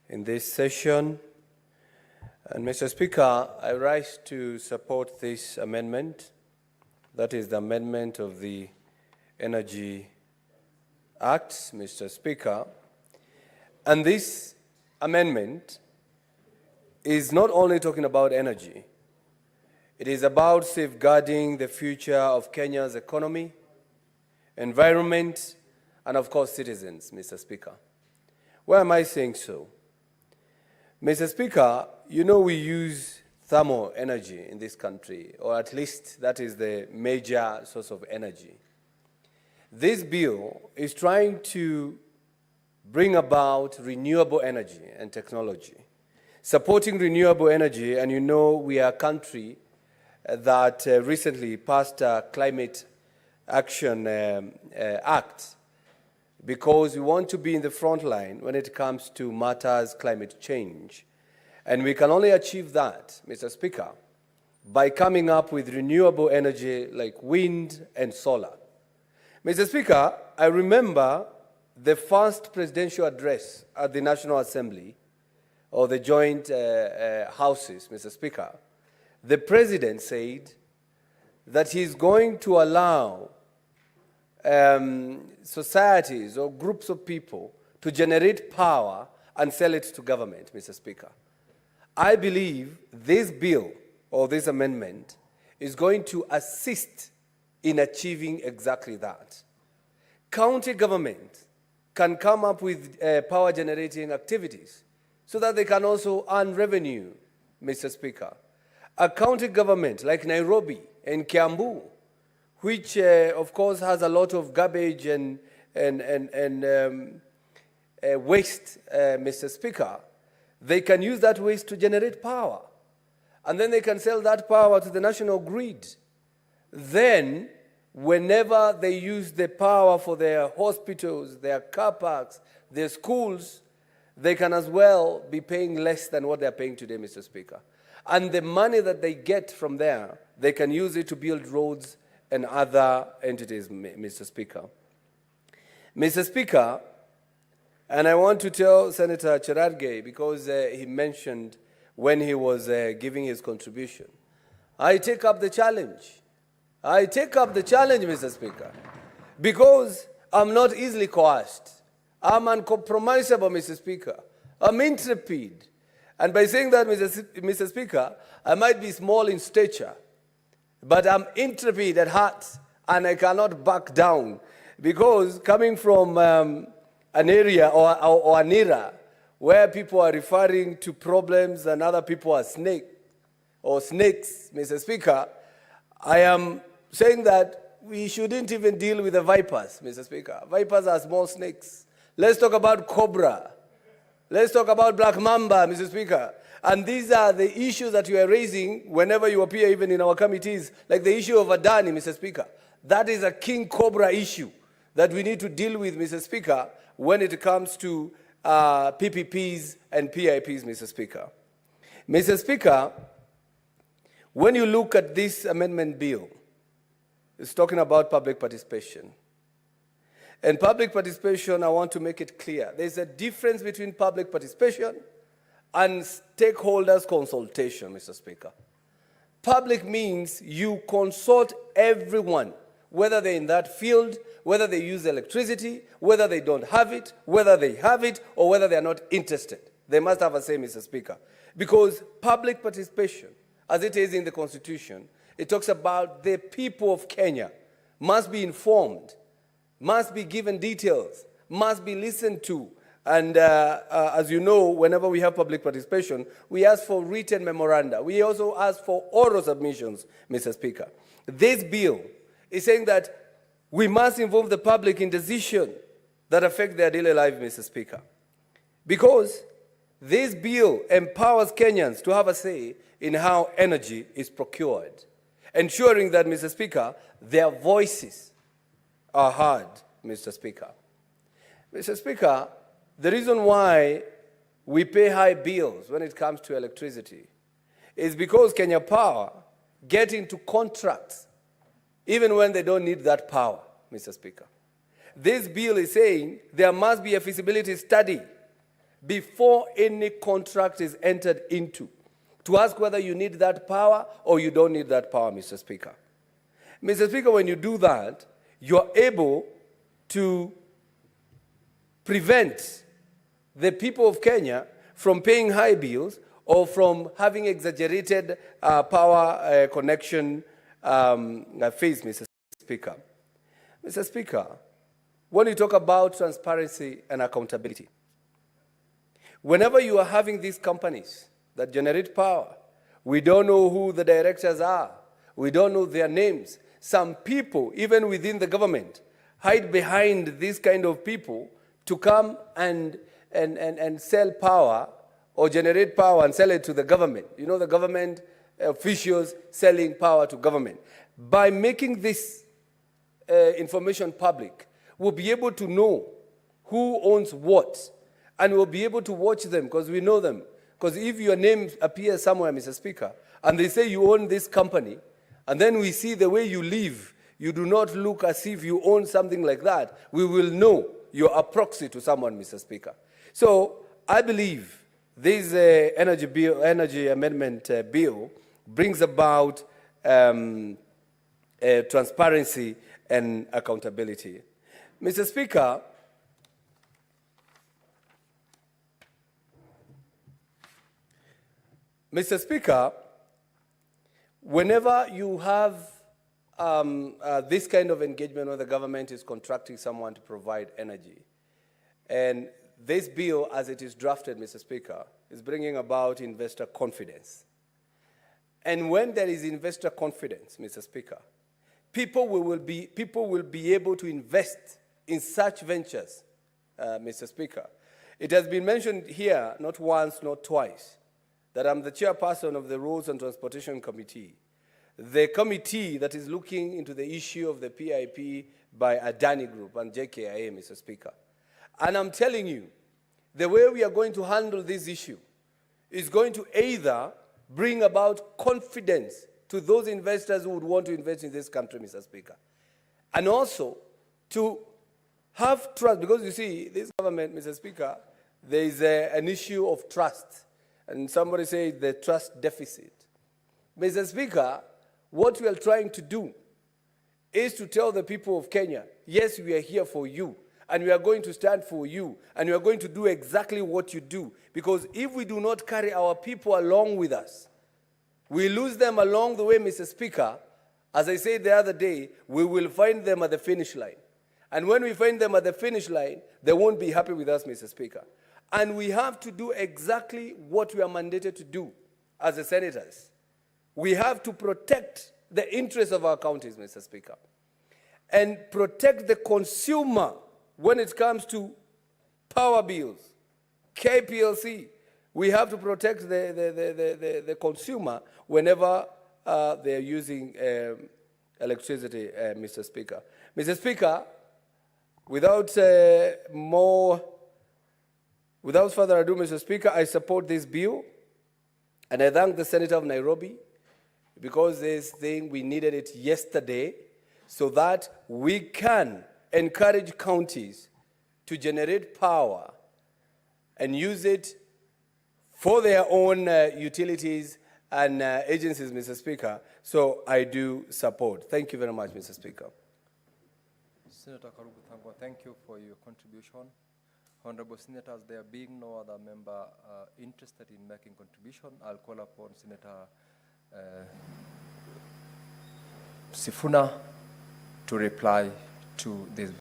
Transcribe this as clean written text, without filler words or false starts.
in this session. And Mr. Speaker, I rise to support this amendment. That is the amendment of the Energy Act, Mr. Speaker. And this amendment is not only talking about energy, it is about safeguarding the future of Kenya's economy, environment, and of course citizens, Mr. Speaker. Why am I saying so? Mr. Speaker, you know we use thermal energy in this country, or at least that is the major source of energy. This bill is trying to bring about renewable energy and technology, supporting renewable energy, and you know we are a country that recently passed a Climate Action Act because we want to be in the front line when it comes to matters climate change. And we can only achieve that, Mr. Speaker, by coming up with renewable energy like wind and solar. Mr. Speaker, I remember the first presidential address at the National Assembly, or the joint houses, Mr. Speaker. The president said that he's going to allow societies or groups of people to generate power and sell it to government, Mr. Speaker. I believe this bill or this amendment is going to assist in achieving exactly that. County government can come up with power generating activities so that they can also earn revenue, Mr. Speaker. A county government like Nairobi and Kiambu, which of course has a lot of garbage and waste, Mr. Speaker, they can use that waste to generate power. And then they can sell that power to the national grid. Then, whenever they use the power for their hospitals, their car parks, their schools, they can as well be paying less than what they're paying today, Mr. Speaker. And the money that they get from there, they can use it to build roads and other entities, Mr. Speaker. Mr. Speaker, and I want to tell Senator Cherargei, because he mentioned when he was giving his contribution, I take up the challenge. I take up the challenge, Mr. Speaker, because I'm not easily coerced. I'm uncompromisable, Mr. Speaker. I'm intrepid. And by saying that, Mr. Speaker, I might be small in stature, but I'm intrepid at heart, and I cannot back down. Because coming from an area or an era where people are referring to problems and other people are snakes, Mr. Speaker, I am saying that we shouldn't even deal with the vipers, Mr. Speaker. Vipers are small snakes. Let's talk about cobra. Let's talk about black mamba, Mr. Speaker. And these are the issues that you are raising whenever you appear even in our committees, like the issue of Adani, Mr. Speaker. That is a king cobra issue that we need to deal with, Mr. Speaker, when it comes to PPPs and PIPs, Mr. Speaker. Mr. Speaker, when you look at this amendment bill, it's talking about public participation. And public participation, I want to make it clear. There's a difference between public participation and stakeholders consultation, Mr. Speaker. Public means you consult everyone, whether they're in that field, whether they use electricity, whether they don't have it, whether they have it, or whether they are not interested. They must have a say, Mr. Speaker. Because public participation, as it is in the Constitution, it talks about the people of Kenya must be informed, must be given details, must be listened to. And as you know, whenever we have public participation, we ask for written memoranda. We also ask for oral submissions, Mr. Speaker. This bill is saying that we must involve the public in decisions that affect their daily life, Mr. Speaker. Because this bill empowers Kenyans to have a say in how energy is procured, ensuring that, Mr. Speaker, their voices are heard, Mr. Speaker. Mr. Speaker, the reason why we pay high bills when it comes to electricity is because Kenya Power get into contracts even when they don't need that power, Mr. Speaker. This bill is saying there must be a feasibility study before any contract is entered into, to ask whether you need that power or you don't need that power, Mr. Speaker. Mr. Speaker, when you do that, you're able to prevent the people of Kenya from paying high bills or from having exaggerated power connection fees, Mr. Speaker. Mr. Speaker, when you talk about transparency and accountability, whenever you are having these companies that generate power, we don't know who the directors are. We don't know their names. Some people, even within the government, hide behind these kind of people to come and sell power or generate power and sell it to the government. You know, the government officials selling power to government. By making this information public, we'll be able to know who owns what, and we'll be able to watch them because we know them. Because if your name appears somewhere, Mr. Speaker, and they say you own this company, and then we see the way you live, you do not look as if you own something like that, we will know you're a proxy to someone, Mr. Speaker. So I believe this energy amendment bill brings about transparency and accountability. Mr. Speaker, whenever you have this kind of engagement where the government is contracting someone to provide energy, and this bill, as it is drafted, Mr. Speaker, is bringing about investor confidence. And when there is investor confidence, Mr. Speaker, people will be able to invest in such ventures, Mr. Speaker. It has been mentioned here, not once, not twice, that I'm the chairperson of the Roads and Transportation Committee, the committee that is looking into the issue of the PIP by Adani Group and JKIA, Mr. Speaker. And I'm telling you, the way we are going to handle this issue is going to either bring about confidence to those investors who would want to invest in this country, Mr. Speaker, and also to have trust, because you see, this government, Mr. Speaker, there is an issue of trust, and somebody said the trust deficit. Mr. Speaker, what we are trying to do is to tell the people of Kenya, yes, we are here for you, and we are going to stand for you, and we are going to do exactly what you do. Because if we do not carry our people along with us, we lose them along the way, Mr. Speaker. As I said the other day, we will find them at the finish line. And when we find them at the finish line, they won't be happy with us, Mr. Speaker. And we have to do exactly what we are mandated to do as the senators. We have to protect the interests of our counties, Mr. Speaker, and protect the consumer when it comes to power bills, KPLC. We have to protect the consumer whenever they are using electricity, Mr. Speaker. Mr. Speaker, without further ado, Mr. Speaker, I support this bill, and I thank the Senator of Nairobi, because this thing, we needed it yesterday so that we can encourage counties to generate power and use it for their own utilities and agencies, Mr. Speaker. So I do support. Thank you very much, Mr. Speaker. Senator Thang'Wa, thank you for your contribution. Honorable Senators, there being no other member interested in making contribution, I'll call upon Senator Sifuna to reply to this.